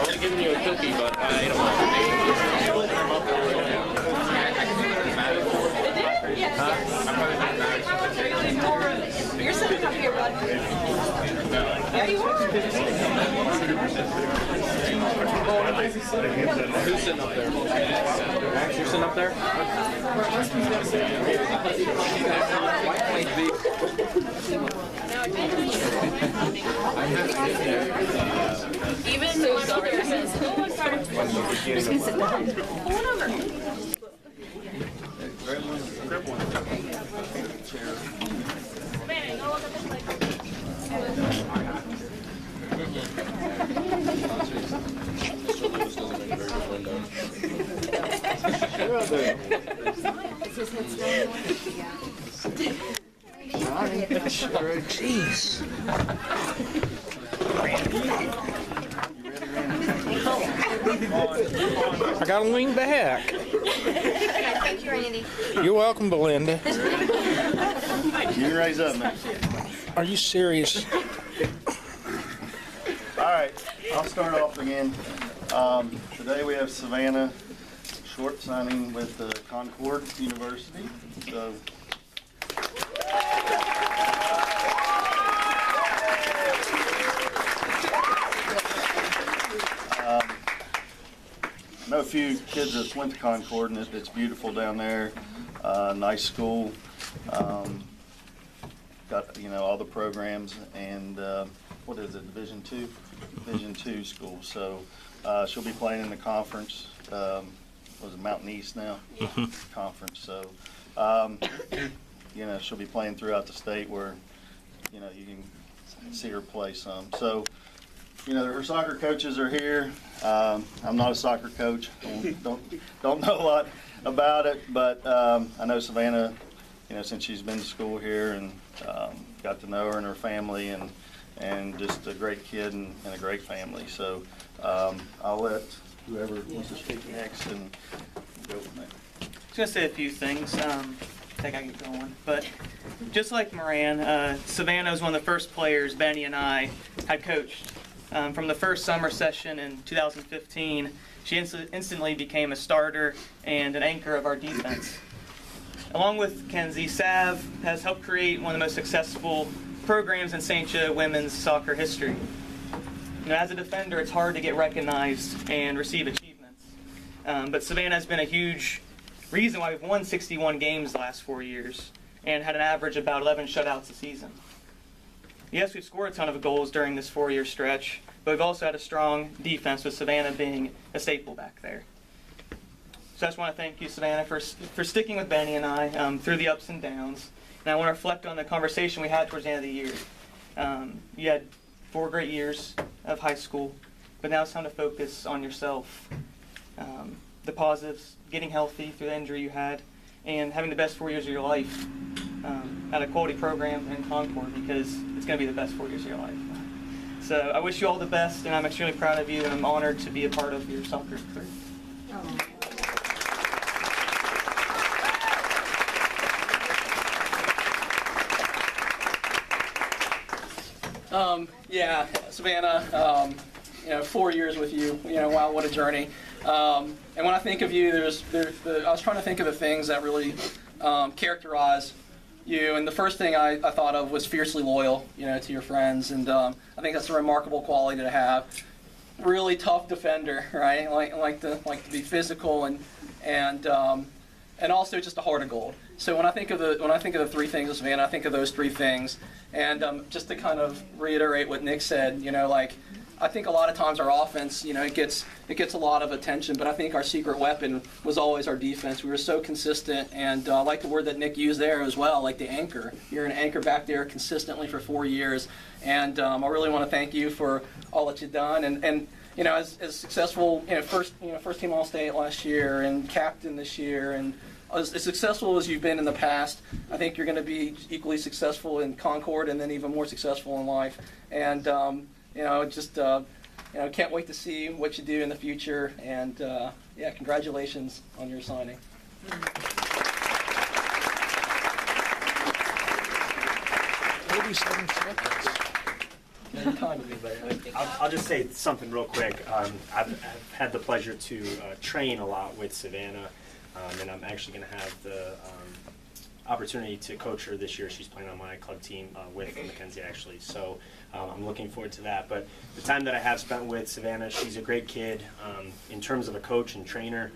only giving you a cookie, but I don't want You're sitting up here, bud. Here you are. Who's sitting up there? Max, you're sitting up there? Even so sorry. Says, oh, I'm sorry. Pull it over. Manny, go look at this way. Jeez. I gotta lean back. Thank you, Randy. You're welcome, Belinda. You raise up, man. Are you serious? All right, I'll start off again. Today we have Savannah short signing with Concord University. So, I know a few kids that went to Concord, and it's beautiful down there. Nice school. Got all the programs, and what is it? Division II school. So she'll be playing in the conference. Was it Mountain East now? Conference. So she'll be playing throughout the state where you can see her play some. So. Her soccer coaches are here. I'm not a soccer coach. Don't know a lot about it, but I know Savannah, since she's been to school here and got to know her and her family, and just a great kid and a great family. So I'll let whoever wants to speak next and go from there. I was going to say a few things. I think I can get going. But just like Moran, Savannah was one of the first players Benny and I had coached. From the first summer session in 2015, she instantly became a starter and an anchor of our defense. Along with Kenzie, Sav has helped create one of the most successful programs in St.Joe women's soccer history. As a defender, it's hard to get recognized and receive achievements. But Savannah has been a huge reason why we've won 61 games the last 4 years and had an average of about 11 shutouts a season. Yes, we've scored a ton of goals during this 4-year stretch, but we've also had a strong defense with Savannah being a staple back there. So I just want to thank you, Savannah, for sticking with Benny and I through the ups and downs. And I want to reflect on the conversation we had towards the end of the year. You had 4 great years of high school, but now it's time to focus on yourself. The positives, getting healthy through the injury you had, and having the best 4 years of your life at a quality program in Concord, because it's going to be the best 4 years of your life. So I wish you all the best, and I'm extremely proud of you, and I'm honored to be a part of your soccer career. Yeah, Savannah, 4 years with you, wow, what a journey. And when I think of you, I was trying to think of the things that really characterize you, and the first thing I thought of was fiercely loyal, to your friends, and I think that's a remarkable quality to have. Really tough defender, right? Like to be physical and also just a heart of gold. So when I think of the 3 things of Savannah, I think of those 3 things, and just to kind of reiterate what Nick said, I think a lot of times our offense, it gets a lot of attention, but I think our secret weapon was always our defense. We were so consistent, and I like the word that Nick used there as well, like the anchor. You're an anchor back there consistently for 4 years, and I really want to thank you for all that you've done. And as successful, first team All-State last year and captain this year, and as successful as you've been in the past, I think you're going to be equally successful in Concord and then even more successful in life. And can't wait to see what you do in the future. And congratulations on your signing. 37 seconds. Time to be there. I'll just say something real quick. I've had the pleasure to train a lot with Savannah, and I'm actually going to have the opportunity to coach her this year. She's playing on my club team with Mackenzie, actually. So I'm looking forward to that. But the time that I have spent with Savannah, she's a great kid. In terms of a coach and trainer,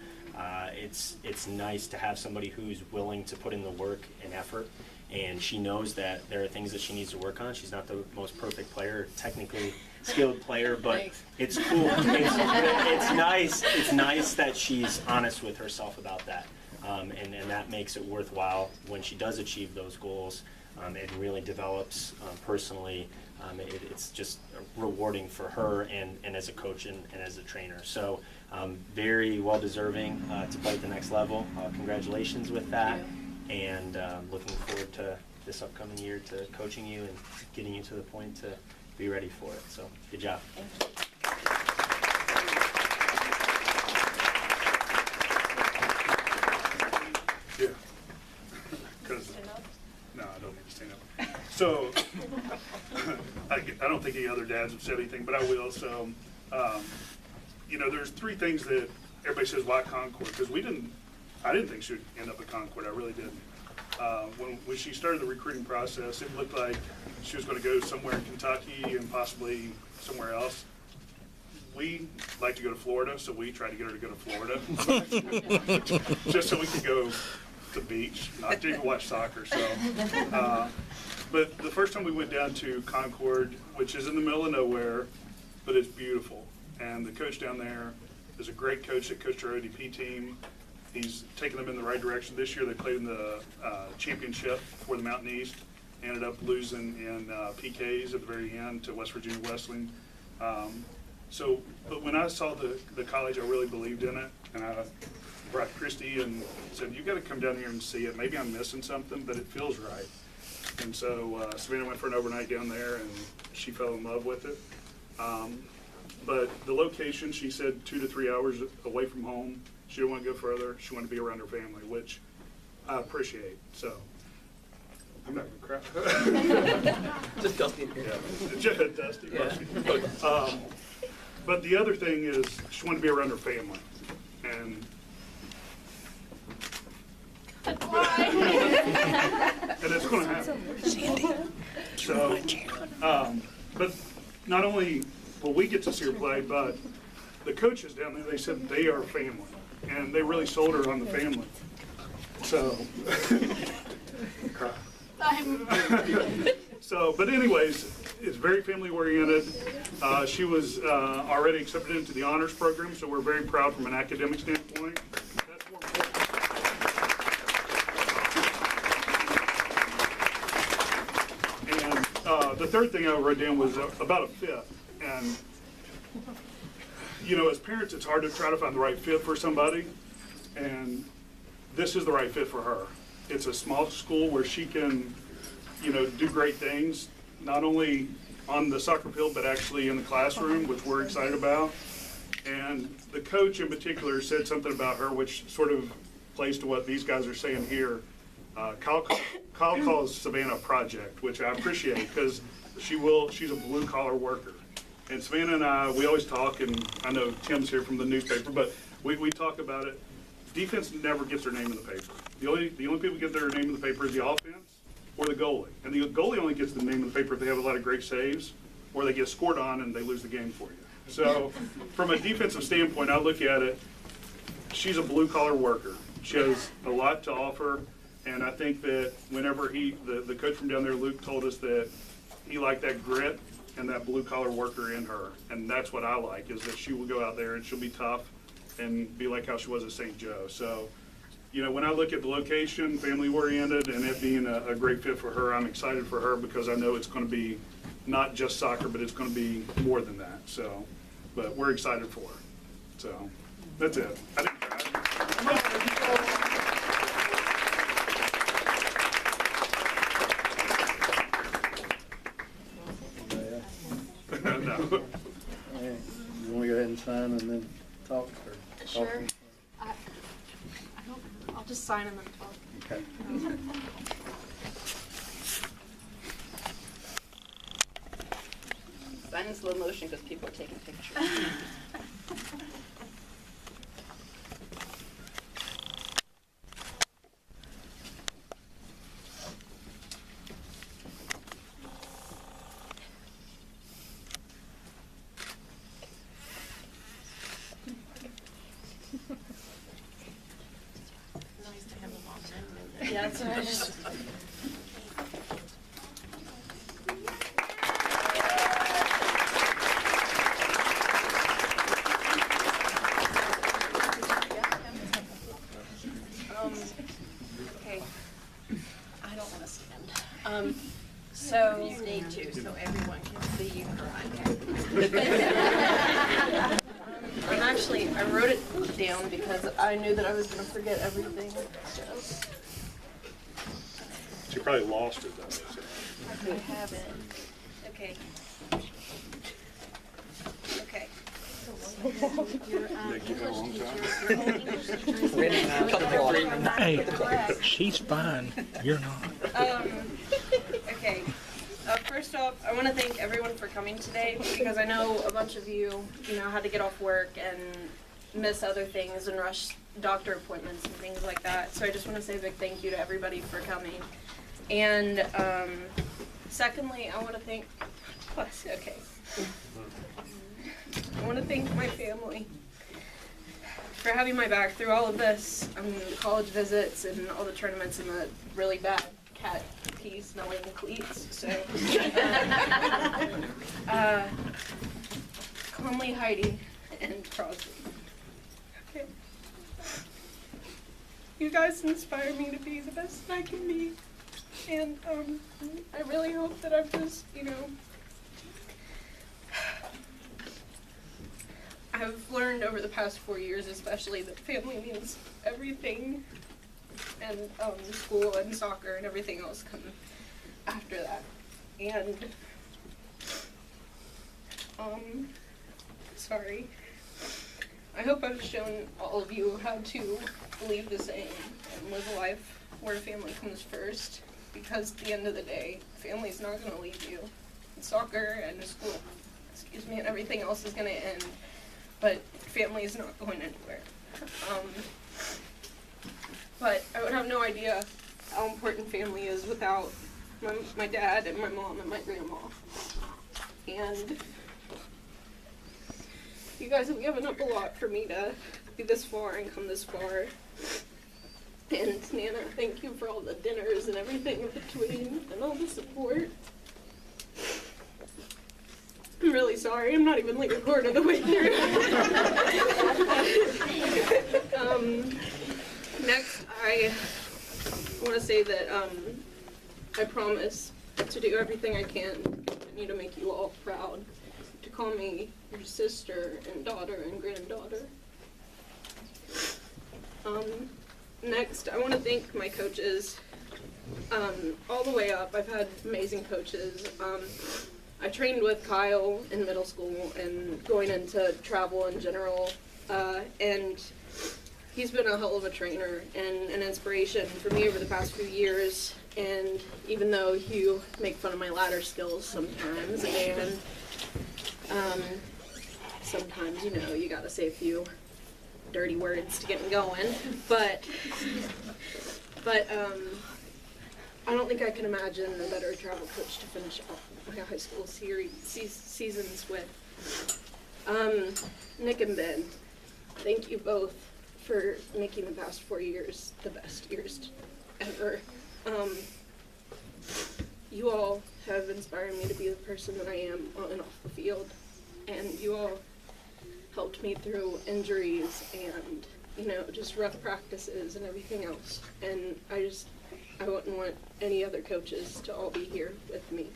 it's nice to have somebody who's willing to put in the work and effort. And she knows that there are things that she needs to work on. She's not the most perfect player, technically skilled player, but it's cool. It's nice. It's nice that she's honest with herself about that, and that makes it worthwhile when she does achieve those goals. It really develops personally. It's just rewarding for her and as a coach and as a trainer. So very well deserving to play at the next level. Congratulations with that. And looking forward to this upcoming year to coaching you and getting you to the point to be ready for it. So, good job. Yeah. Because no, I don't need to stand up. So I don't think any other dads have said anything, but I will. So there's three things that everybody says why Concord, because I didn't think she would end up at Concord. I really didn't. When she started the recruiting process, it looked like she was going to go somewhere in Kentucky and possibly somewhere else. We like to go to Florida, so we tried to get her to go to Florida, just so we could go to the beach, not to even watch soccer. So, but the first time we went down to Concord, which is in the middle of nowhere, but it's beautiful, and the coach down there is a great coach that coached our ODP team. He's taken them in the right direction. This year they played in the championship for the Mountain East. Ended up losing in PKs at the very end to West Virginia Wesleyan. But when I saw the college, I really believed in it. And I brought Christy and said, you got to come down here and see it. Maybe I'm missing something, but it feels right. And so Savannah went for an overnight down there, and she fell in love with it. But the location, she said 2 to 3 hours away from home. She didn't want to go further. She wanted to be around her family, which I appreciate. So I'm not going to cry. Just dusty in here. Yeah, just dusty. Yeah. But the other thing is she wanted to be around her family. And and it's going to happen. So, but not only will we get to see her play, but the coaches down there, they said they are family. And they really sold her on the family. So, but anyways, it's very family oriented. She was already accepted into the honors program, so we're very proud from an academic standpoint. That's more important. And the third thing I wrote down was about a fit. And as parents, it's hard to try to find the right fit for somebody, and this is the right fit for her. It's a small school where she can, do great things, not only on the soccer field, but actually in the classroom, which we're excited about. And the coach in particular said something about her, which sort of plays to what these guys are saying here. Kyle calls Savannah a project, which I appreciate, because she's a blue-collar worker. And Savannah and I, we always talk, and I know Tim's here from the newspaper, but we talk about it. Defense never gets their name in the paper. The only people who get their name in the paper is the offense or the goalie. And the goalie only gets the name in the paper if they have a lot of great saves or they get scored on and they lose the game for you. So from a defensive standpoint, I look at it, she's a blue-collar worker. She has a lot to offer, and I think that whenever the coach from down there, Luke, told us that he liked that grit and that blue-collar worker in her. And that's what I like, is that she will go out there and she'll be tough and be like how she was at St.Joe. So, when I look at the location, family-oriented, and it being a great fit for her, I'm excited for her because I know it's going to be not just soccer, but it's going to be more than that. So, but we're excited for her. So, that's it. I didn't cry. No. You want to go ahead and sign and then talk? Or Sure. talk? I'll just sign and then talk. Okay. slow motion because people are taking pictures. Yeah, that's what I just. Okay. I don't want to stand. So you need to, so everyone can see you cry. I wrote it down because I knew that I was going to forget everything. So. She probably lost it though. So. I have it. Okay. Okay. Nick, you had a long time. Hey, she's fine. You're not. Okay. First off, I want to thank everyone for coming today because I know a bunch of you, had to get off work and miss other things and rush doctor appointments and things like that. So I just want to say a big thank you to everybody for coming. And secondly, I want to thank. Okay. I want to thank my family for having my back through all of this. College visits and all the tournaments and the really bad cat pee smelling cleats. So, Conley, Heidi, and Crosby. Okay. You guys inspire me to be the best I can be. And I really hope that I've just, I've learned over the past 4 years especially that family means everything, and school and soccer and everything else come after that. And sorry. I hope I've shown all of you how to believe the same and live a life where family comes first, because at the end of the day, family's not going to leave you. And soccer and school, and everything else is going to end, but family is not going anywhere. But I would have no idea how important family is without my dad and my mom and my grandma. And you guys have given up a lot for me to be this far and come this far. And Nana, thank you for all the dinners and everything in between and all the support. I'm really sorry, I'm not even like a quarter of the way through. Next, I want to say that I promise to do everything I can to continue to make you all proud, to call me your sister and daughter and granddaughter. Next, I want to thank my coaches all the way up. I've had amazing coaches. I trained with Kyle in middle school and going into travel in general, and he's been a hell of a trainer and an inspiration for me over the past few years. And even though you make fun of my ladder skills sometimes, and sometimes, you gotta say a few dirty words to get me going, but I don't think I can imagine a better travel coach to finish off my high school seasons with. Nick and Ben, thank you both for making the past 4 years the best years ever. You all have inspired me to be the person that I am on and off the field, and you all helped me through injuries and, just rough practices and everything else. And I wouldn't want any other coaches to all be here with me.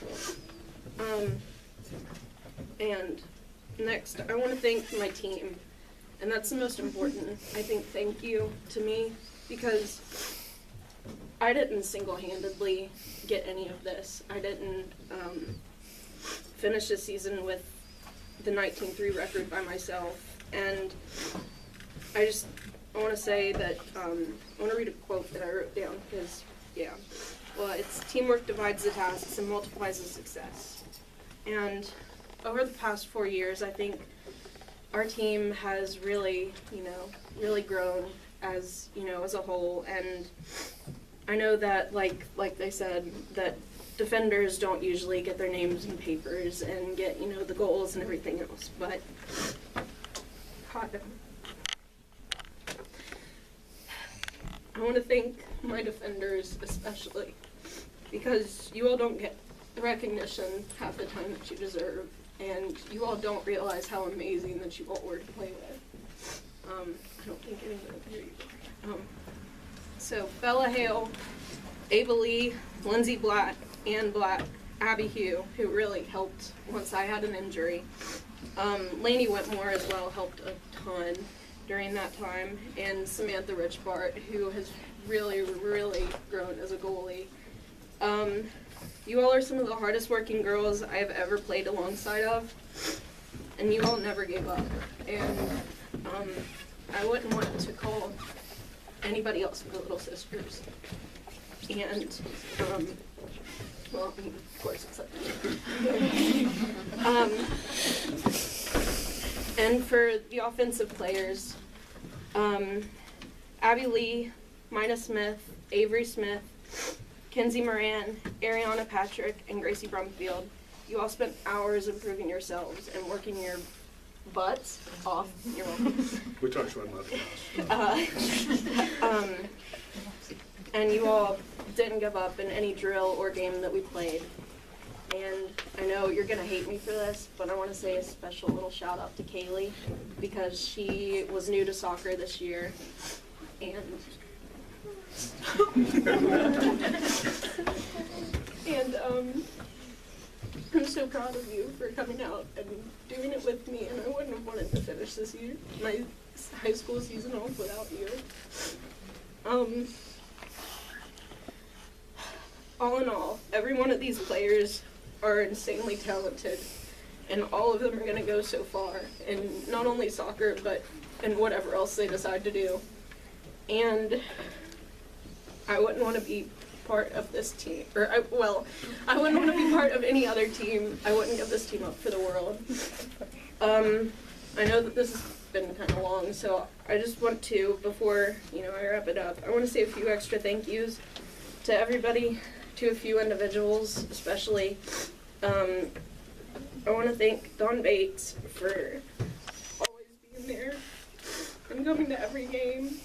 And next, I want to thank my team. And that's the most important. I think thank you to me, because I didn't single-handedly get any of this. I didn't finish the season with the 19-3 record by myself. And I want to say that, I want to read a quote that I wrote down, because, it's teamwork divides the tasks and multiplies the success. And over the past 4 years, I think our team has really, really grown as, as a whole. And I know that, like they said, that defenders don't usually get their names in papers and get, the goals and everything else. But I want to thank my defenders especially, because you all don't get the recognition half the time that you deserve, and you all don't realize how amazing that you all were to play with. I don't think anyone will hear you. So Bella Hale, Ava Lee, Lindsay Blatt, Ann Blatt, Abby Hugh, who really helped once I had an injury. Lainey Whitmore as well helped a ton during that time, and Samantha Richbart, who has really, really grown as a goalie. You all are some of the hardest working girls I have ever played alongside of, and you all never gave up. And I wouldn't want to call anybody else my little sisters. And, well, I mean, of course, except and for the offensive players, Abby Lee, Mina Smith, Avery Smith, Kenzie Moran, Ariana Patrick, and Gracie Brumfield, you all spent hours improving yourselves and working your butts off. You're welcome. We touched one last. And you all didn't give up in any drill or game that we played. And I know you're going to hate me for this, but I want to say a special little shout out to Kaylee, because she was new to soccer this year. And I'm so proud of you for coming out and doing it with me, and I wouldn't have wanted to finish this year, my high school season off without you. All in all, every one of these players are insanely talented, and all of them are going to go so far in not only soccer, but in whatever else they decide to do. And I wouldn't want to be part of this team, or I wouldn't want to be part of any other team. I wouldn't give this team up for the world. I know that this has been kind of long, so I just want to, before I wrap it up, I want to say a few extra thank yous to everybody, to a few individuals especially. I want to thank Dawn Bates for always being there and coming to every game.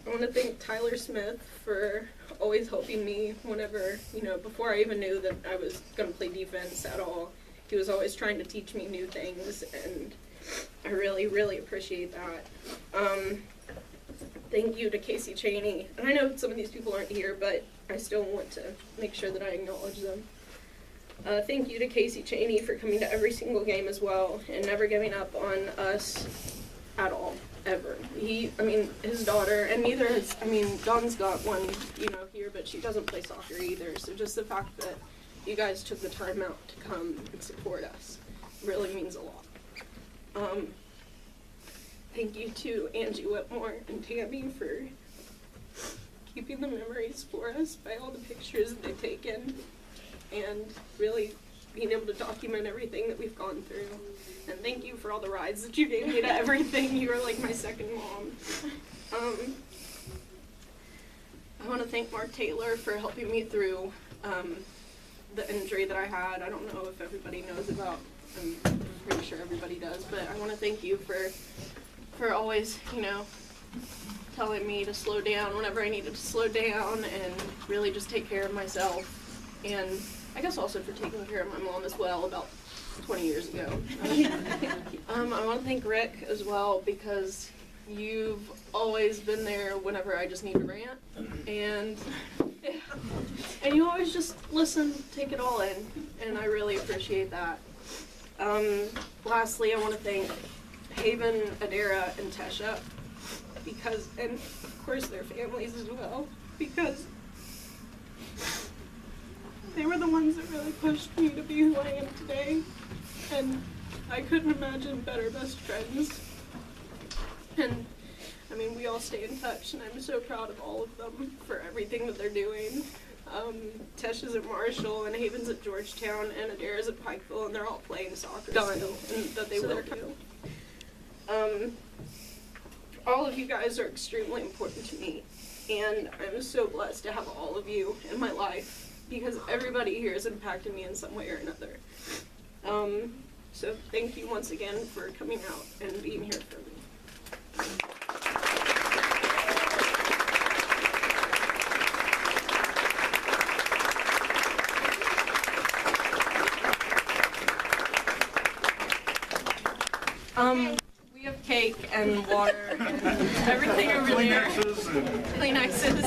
I want to thank Tyler Smith for always helping me whenever, before I even knew that I was going to play defense at all. He was always trying to teach me new things, and I really, really appreciate that. Thank you to Casey Cheney. And I know some of these people aren't here, but I still want to make sure that I acknowledge them. Thank you to Casey Cheney for coming to every single game as well and never giving up on us at all, ever. His daughter, and neither has, Dawn's got one, here, but she doesn't play soccer either. So just the fact that you guys took the time out to come and support us really means a lot. Thank you to Angie Whitmore and Tammy for keeping the memories for us by all the pictures that they've taken and really being able to document everything that we've gone through. And thank you for all the rides that you gave me to everything. You were like my second mom. I want to thank Mark Taylor for helping me through the injury that I had. I don't know if everybody knows about, I'm pretty sure everybody does, but I want to thank you for always, telling me to slow down whenever I needed to slow down and really just take care of myself. And I guess also for taking care of my mom as well about 20 years ago. I want to thank Rick as well, because you've always been there whenever I just need to rant. And you always just listen, take it all in, and I really appreciate that. Lastly, I want to thank Haven, Adara, and Tesha, and of course their families as well, because they were the ones that really pushed me to be who I am today, and I couldn't imagine better best friends. And we all stay in touch, and I'm so proud of all of them for everything that they're doing. Tesha's at Marshall, and Haven's at Georgetown, and Adair's at Pikeville, and they're all playing soccer still, and that they will do. All of you guys are extremely important to me, and I'm so blessed to have all of you in my life, because everybody here has impacted me in some way or another. So thank you once again for coming out and being here for me. We have cake and water and everything over there. Kleenexes and Kleenexes.